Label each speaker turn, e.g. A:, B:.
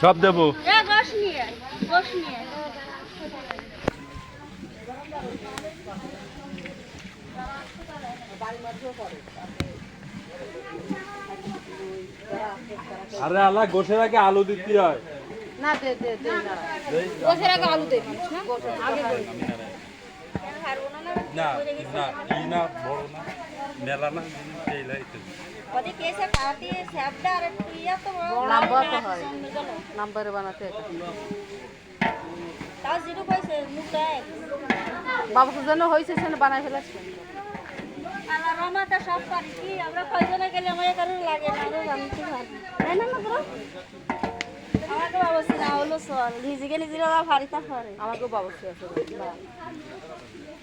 A: সব দেবো আরে আল্লাহ গোশের আগে আলু দিতে হয়
B: না দে দে দে গোশের আগে আলু দে না আগে
A: না না কি না বড় না মেলা না এই লাইতে
C: ওদি কেসে কাটি স্যাবডা আর ইয়া তো
B: নাম্বার তো হয় নাম্বারে বানাতে
C: তাও জিরো কইছে মুখে
B: বাবু যেন হইছে সেন বানাই ফেলাছে
C: আলা রমাটা সব পারি কি আমরা কয়জনে গেলে আমার কারণ লাগে না আরো জানতে পারি তাই না ব্রো আমাকে অবশ্যই না হলো সর নিজেকে নিজেরা ভারিতা করে
B: আমাকে অবশ্যই আছে